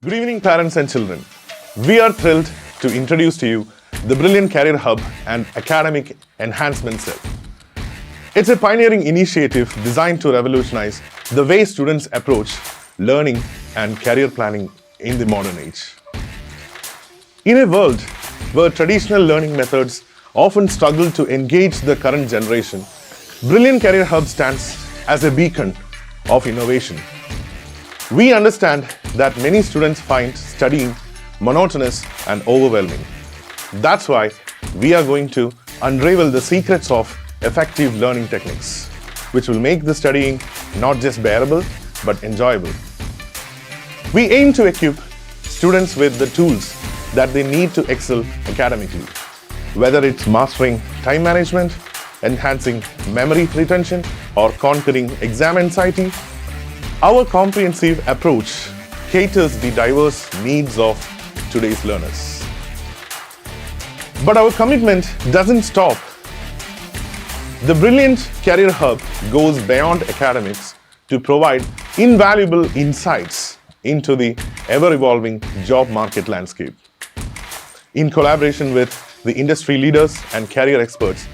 Good evening, parents and children. We are thrilled to introduce to you the Brilliant Career Hub and Academic Enhancement Cell. It's a pioneering initiative designed to revolutionize the way students approach learning and career planning in the modern age. In a world where traditional learning methods often struggle to engage the current generation, Brilliant Career Hub stands as a beacon of innovation. We understand that many students find studying monotonous and overwhelming. That's why we are going to unravel the secrets of effective learning techniques, which will make the studying not just bearable, but enjoyable. We aim to equip students with the tools that they need to excel academically, whether it's mastering time management, enhancing memory retention, or conquering exam anxiety. Our comprehensive approach caters the diverse needs of today's learners. But our commitment doesn't stop. The Brilliant Career Hub goes beyond academics to provide invaluable insights into the ever-evolving job market landscape. In collaboration with the industry leaders and career experts,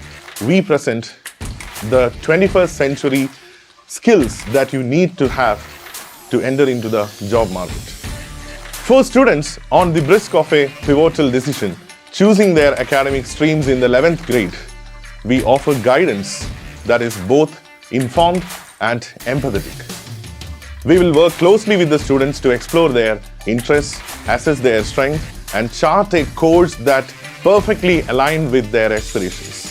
we present the 21st century skills that you need to have to enter into the job market. For students on the brisk of a pivotal decision, choosing their academic streams in the 11th grade, we offer guidance that is both informed and empathetic. We will work closely with the students to explore their interests, assess their strengths, and chart a course that perfectly aligns with their aspirations.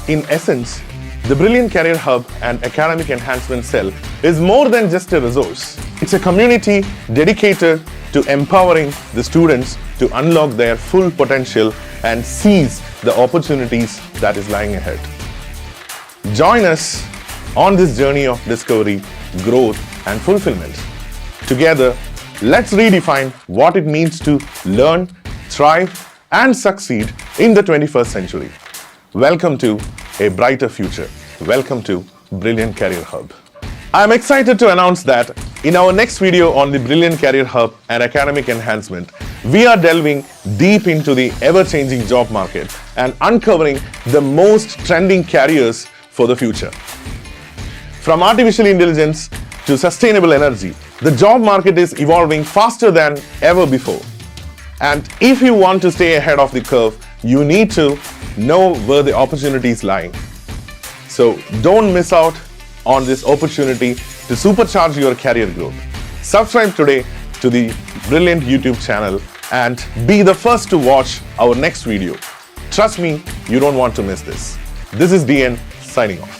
In essence, the Brilliant Career Hub and Academic Enhancement Cell is more than just a resource. It's a community dedicated to empowering the students to unlock their full potential and seize the opportunities that is lying ahead. Join us on this journey of discovery, growth, and fulfillment. Together, let's redefine what it means to learn, thrive, and succeed in the 21st century. Welcome to a brighter future. Welcome to Brilliant Career Hub. I'm excited to announce that in our next video on the Brilliant Career Hub and Academic Enhancement, we are delving deep into the ever-changing job market and uncovering the most trending careers for the future. From artificial intelligence to sustainable energy, the job market is evolving faster than ever before. And if you want to stay ahead of the curve, you need to know where the opportunities lie. So don't miss out on this opportunity to supercharge your career growth. Subscribe today to the Brilliant YouTube channel and be the first to watch our next video. Trust me, you don't want to miss this. This is DN signing off.